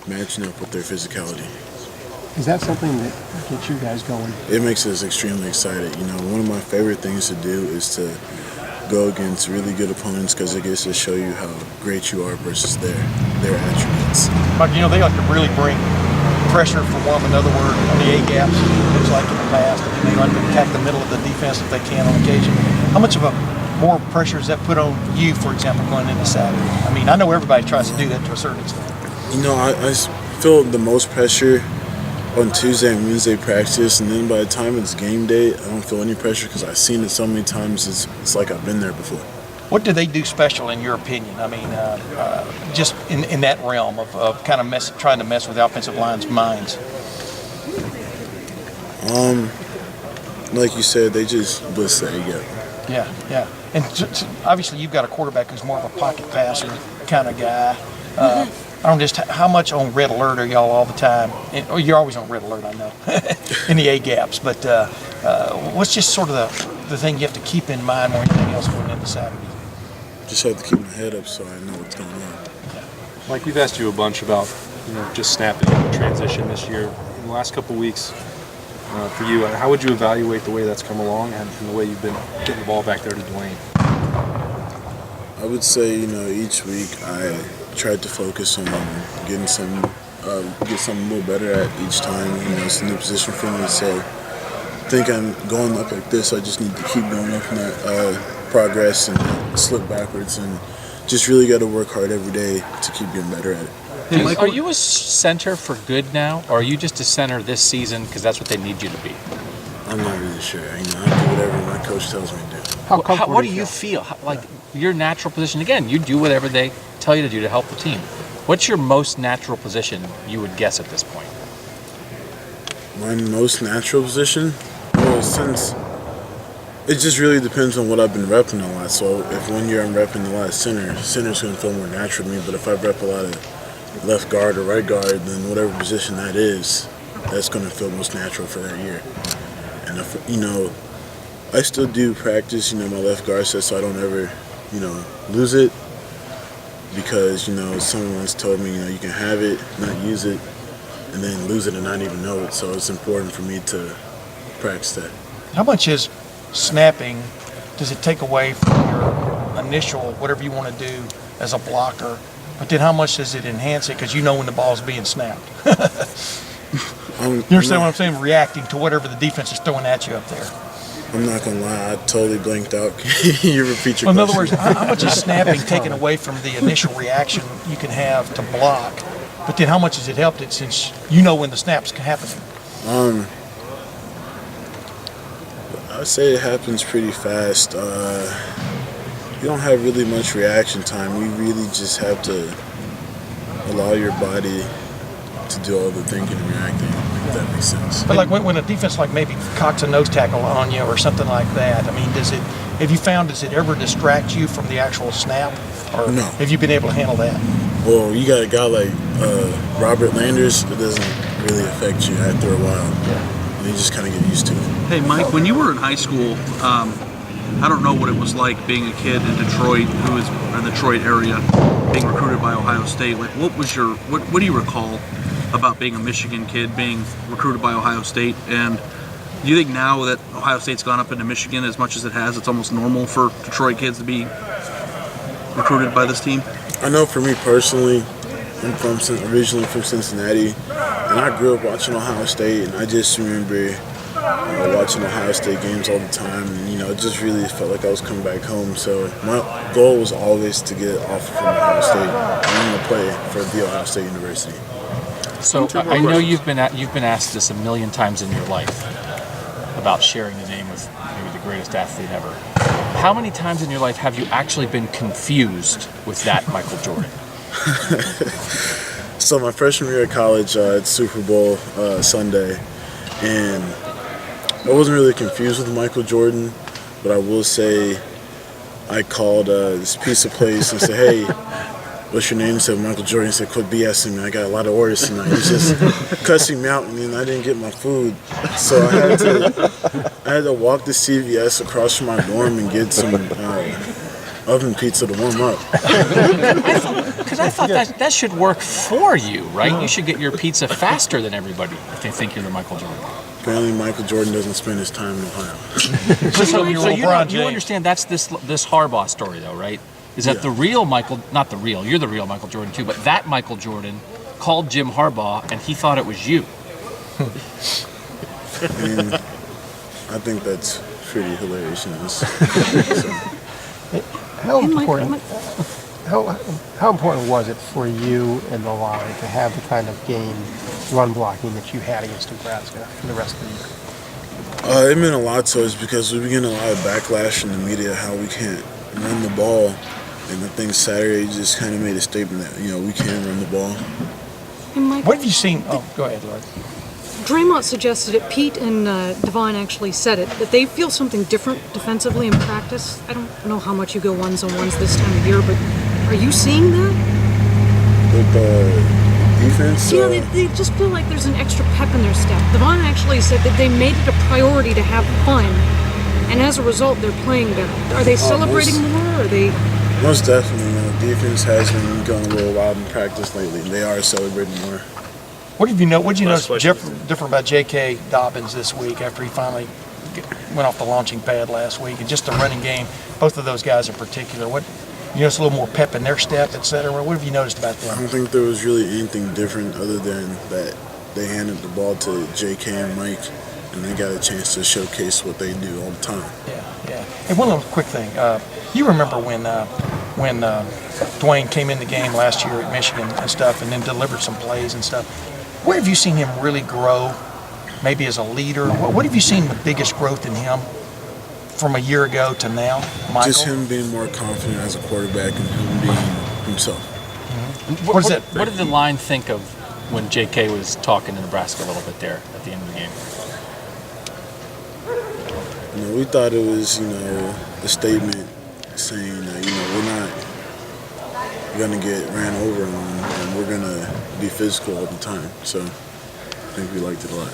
matching up with their physicality. Is that something that gets you guys going? It makes us extremely excited. One of my favorite things to do is to go against really good opponents because it gets to show you how great you are versus their attributes. But they like to really bring pressure, for want of another word, on the A-gaps, looks like in the past. And they like to attack the middle of the defense if they can on occasion. How much of a more pressure does that put on you, for example, going into Saturday? I mean, I know everybody tries to do that to a certain extent. I feel the most pressure on Tuesday and Wednesday practice, and then by the time it's game day, I don't feel any pressure because I've seen it so many times. It's like I've been there before. What do they do special in your opinion? I mean, just in that realm of kind of trying to mess with the offensive line's minds? Like you said, they just blitz the A-gap. Yeah. And obviously you've got a quarterback who's more of a pocket passer kind of guy. How much on red alert are y'all all the time? You're always on red alert, I know, in the A-gaps. But what's just sort of the thing you have to keep in mind more than anything else going into Saturday? Just have to keep my head up so I know what's going on. Mike, we've asked you a bunch about just snapping and transition this year. In the last couple of weeks, for you, how would you evaluate the way that's come along and the way you've been getting the ball back there to Dwayne? I would say, each week I tried to focus on getting something a little better at each time. It's a new position for me, so I think I'm going up like this. I just need to keep going up in that progress and not slip backwards, and just really got to work hard every day to keep getting better at it. Hey, Mike, are you a center for good now, or are you just a center this season because that's what they need you to be? I'm not really sure. I do whatever my coach tells me to do. What do you feel? Like your natural position? Again, you do whatever they tell you to do to help the team. What's your most natural position, you would guess, at this point? My most natural position? Well, since it just really depends on what I've been repping a lot. So if 1 year I'm repping a lot of center's going to feel more natural to me. But if I rep a lot of left guard or right guard, then whatever position that is, that's going to feel most natural for that year. And if, I still do practice, my left guard set so I don't ever, lose it. Because, someone once told me, you can have it, not use it, and then lose it and not even know it. So it's important for me to practice that. How much is snapping, does it take away from your initial, whatever you want to do as a blocker, but then how much does it enhance it because when the ball's being snapped? You understand what I'm saying? Reacting to whatever the defense is throwing at you up there. I'm not going to lie, I totally blanked out. Can you repeat your question? In other words, how much is snapping taken away from the initial reaction you can have to block, but then how much has it helped it since when the snap's happening? I'd say it happens pretty fast. You don't have really much reaction time. You really just have to allow your body to do all the thinking and reacting, if that makes sense. But like when a defense maybe cocks a nose tackle on you or something like that, I mean, does it ever distract you from the actual snap? Or no. Have you been able to handle that? Well, you got a guy like Robert Landers, it doesn't really affect you after a while. Yeah. You just kind of get used to it. Hey, Mike, when you were in high school, I don't know what it was like being a kid in Detroit, who is in the Detroit area, being recruited by Ohio State. Like, what do you recall about being a Michigan kid being recruited by Ohio State? And do you think now that Ohio State's gone up into Michigan as much as it has, it's almost normal for Detroit kids to be recruited by this team? I know for me personally, I'm originally from Cincinnati, and I grew up watching Ohio State, and I just remember watching Ohio State games all the time, and it just really felt like I was coming back home. So my goal was always to get an offer from Ohio State and to play for the Ohio State University. So I know you've been asked this a million times in your life about sharing the name with maybe the greatest athlete ever. How many times in your life have you actually been confused with that Michael Jordan? So my freshman year at college, it's Super Bowl Sunday, and I wasn't really confused with Michael Jordan, but I will say I called this pizza place and said, "Hey, what's your name?" He said, "Michael Jordan." He said, "Quit BSing me. I got a lot of orders tonight." He was just cussing me out, and then I didn't get my food, so I had to walk to CVS across from my dorm and get some oven pizza to warm up. Because Because I thought that should work for you, right? You should get your pizza faster than everybody if they think you're the Michael Jordan. Apparently, Michael Jordan doesn't spend his time in Ohio. So you James. understand that's this Harbaugh story, though, right? Is that the real Michael, not the real, you're the real Michael Jordan too, but that Michael Jordan called Jim Harbaugh and he thought it was you. And I think that's pretty hilarious. How important? How important was it for you and the line to have the kind of game run blocking that you had against Nebraska for the rest of the year? It meant a lot to us because we began a lot of backlash in the media how we can't run the ball. And I think Saturday just kind of made a statement that, we can run the ball. And Michael, What have you seen? Oh, go ahead, Lord. Draymond suggested it. Pete and Devine actually said it, that they feel something different defensively in practice. I don't know how much you go ones-on-ones this time of year, but are you seeing that? With the defense, Yeah, they just feel like there's an extra pep in their step. Devine actually said that they made it a priority to have fun, and as a result, they're playing better. Are they celebrating more? Or are they? most definitely. Defense has been going a little wild in practice lately. They are celebrating more. What did you notice question. different about J.K. Dobbins this week after he finally went off the launching pad last week, and just the running game? Both of those guys in particular. What you notice a little more pep in their step, et cetera. What have you noticed about I them? don't think there was really anything different other than that they handed the ball to J.K. and Mike, and they got a chance to showcase what they do all the time. Yeah. And one little quick thing. You remember when Dwayne came in the game last year at Michigan and stuff, and then delivered some plays and stuff. Where have you seen him really grow? Maybe as a leader. What have you seen the biggest growth in him from a year ago to now, Michael? Just him being more confident as a quarterback and him being himself. What is it? What did the line think of when J.K. was talking to Nebraska a little bit there at the end of the game? We thought it was, a statement saying that, we're not going to get ran over on and we're going to be physical all the time. So I think we liked it a lot.